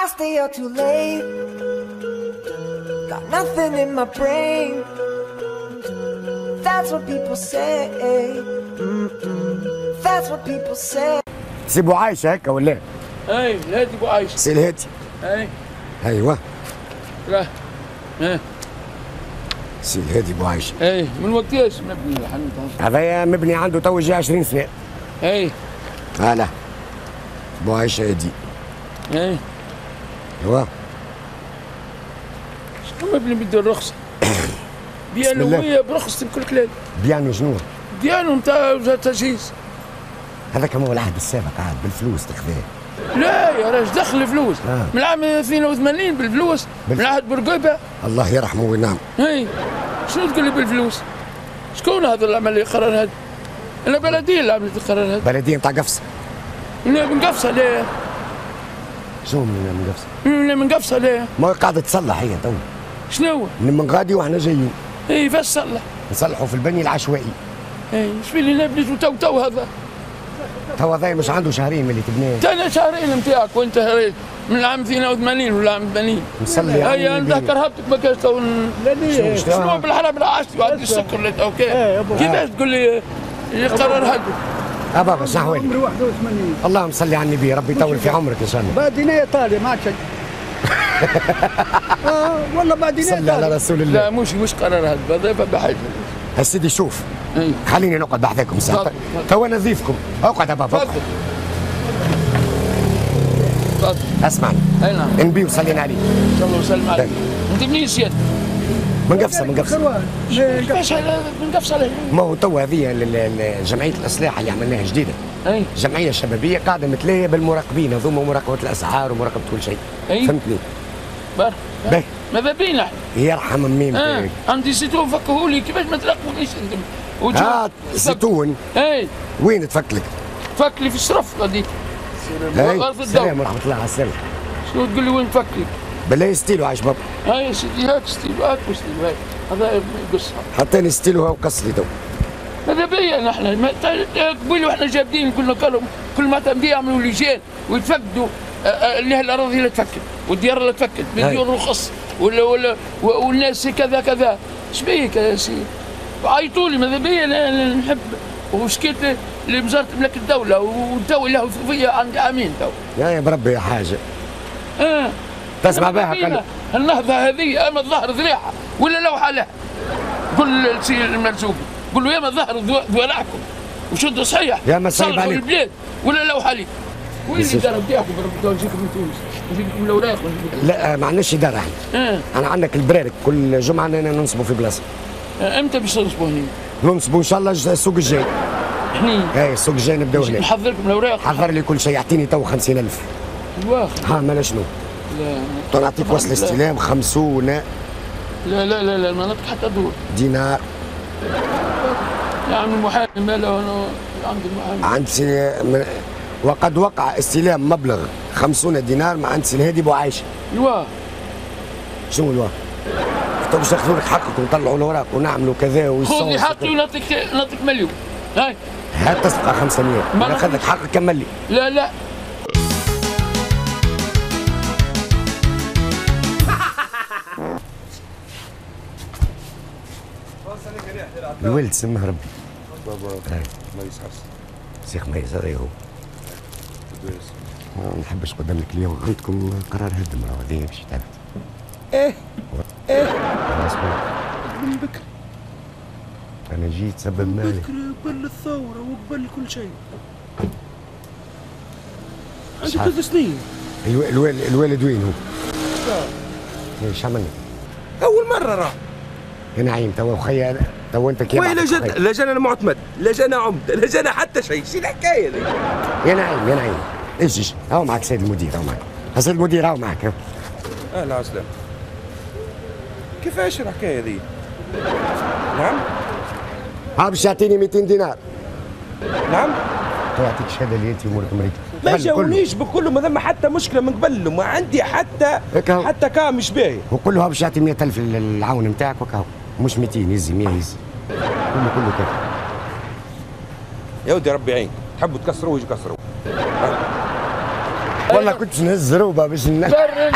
I stay out too late, got nothing in my brain. That's what people say. That's what people say. سي بو عايشه هكا ولا؟ اي الهادي بو عايشه. سي الهادي. اي ايوه. لا. سي الهادي بو عايشه. اي من وقتاش مبني الحمد لله؟ هذايا مبني عنده تو جا 20 سنه. اي. لا بو عايشه هادي. اي. ايوا. شكون مبني بده الرخصه؟ ديالو هي برخصة بكل كلام. ديالو شنو؟ ديالو نتاع تجهيز. هذاك هو العهد السابق عاد بالفلوس تاخذيه. لا يا راجل دخل الفلوس من العام 82 بالفلوس من عهد بورقيبه. الله يرحمه وينام. اي شنو تقول لي بالفلوس؟ شكون هذا اللي عمل لي القرار هذا؟ انا بلديه اللي عملت القرار هذا. بلديه نتاع قفصه. من قفصه ليه؟ شنو من قفصه؟ من قفصه ليه؟ ما قاعده تصلح هي تو. شنو؟ من غادي واحنا جايين. اي فاش صلح؟ نصلحوا في البني العشوائي. اي ايش اللي نبني تو هذا؟ تو هذا مش عنده شهرين من اللي تبناه. انا شهرين نتاعك وانت هريت من العام 82 ولا عام 80. نصلي هيا نتذكر هبطك ما كانش تو. شنو بالحرام العاشتي وعندي السكر اللي تو كيفاش تقول لي يقرر هذا؟ بابا شنو احوالك؟ عمري 81. اللهم صل على النبي، ربي يطول في عمرك ان شاء الله. بعدين ايطاليا ما عاد شيء. والله بعدين صلي على رسول الله. لا مش قرار هذا بضيفه بحاجه. سيدي شوف خليني نقعد بحذاكم ساعة تو نظيفكم. اقعد يا بابا. تفضل تفضل. اسمعني. اي نعم. النبي وصلينا عليه. صلى الله وسلم عليه. انت منين سيادتك؟ من قفصه. كيفاش من قفصه ليه؟ ما هو تو هذه جمعيه الاصلاح اللي عملناها جديده. اي جمعيه شبابيه قاعده متلاهيه بالمراقبين هذوما، مراقبه الاسعار ومراقبه كل شيء. اي فهمتني؟ باهي ماذا بينا احنا؟ يرحم ميمتك. عندي زيتون فكهوا لي كيفاش ما تراقبونيش انتم. زيتون. اي وين تفك لك؟ فك لي في الشرف غاديك. سلام ورحمه الله على السلامه. شنو تقول لي وين فك لي؟ بالله ستيلو عايش بابا. هاي سيدي هاك ستيلو هاك ستيلو هاي هذا قصها. حطيني ستيلو وقص لي تو. ماذا بيا نحن قبيل واحنا جابدين قلنا كل ما تنبي يعملوا لجان ويتفقدوا اللي الاراضي اللي تفكت والديار اللي تفكت بدون رخص ولا والناس كذا كذا. ايش بيك يا سيدي؟ عيطوا لي ماذا بيا نحب وشكيت لوزاره ملك الدوله والدوله له فيا عندي عامين تو. يا بربي يا حاجه. تسمع بها النهضه هذه اما الظهر ذريعه ولا لوحه لها. قل للسي المرزوقي قول له يا ما الظهر ذراعكم وشدوا صحيح يا ما صعب عليك البلاد ولا لوحه لي. وين الاداره نتاعكم بربي نجيكم من تونس نجيكم الاوراق. لا ما عندناش اداره احنا. انا عندك البرارك كل جمعه ننصبوا في بلاصه. امتى باش تنصبوا هنا؟ ننصبوا ان شاء الله السوق الجاي. هني؟ اي السوق الجاي نبداو هنا. نحضر لكم الاوراق. حضر لي كل شيء يعطيني تو 50,000. ها مالا شنو؟ لا نعطيك وصل استلام 50. لا المناطق حتى دور دينار. يا عم المحامي ماله انا عندي المحامي. عند وقد وقع استلام مبلغ 50 دينار مع عند سي الهادي بو عايشه. شنو الوا؟ تو باش ناخذوا لك حقك ونطلعوا الاوراق ونعملوا كذا خذ لي حقي ونعطيك مليون. هاي هات تصفقه 500 ناخذ لك حقك كمل لي. لا الولد سمه ربي. بابا ميس حسن. سيخ ميس هذا هو. ما نحبش قدام لك اليوم عندكم قرار هدم راه هذه باش تعرف. خلاص من بكري. انا جيت سبب مالي. بكري قبل الثورة وقبل كل شيء. عندي 3 سنين. ايوه الوالد وين هو؟ ايش عملنا؟ أول مرة راه. يا نعيم تو خيا تو انت كيف؟ وين لا جانا المعتمد، لا جانا عمدة، لا جانا حتى شيء، شو الحكاية ذي؟ يا نعيم ايش هاو معك سيد المدير هاو معك. سيد المدير هاو معك. أهلا وسهلا. كيفاش الحكاية ذي؟ نعم؟ ها باش يعطيني 200 دينار. نعم؟ تو يعطيك شهادة اللي انت امورك مريضة. ما جاونيش بكله ما ثم حتى مشكلة من قبل ما عندي حتى كام مش باهي. وكله باش يعطي 100,000 العون نتاعك وكاو مش 200 يزي 100 يزي. كله كذا. يا ودي ربي يعينك، تحبوا تكسروا يجي كسروا. والله كنت نهز روبه باش برا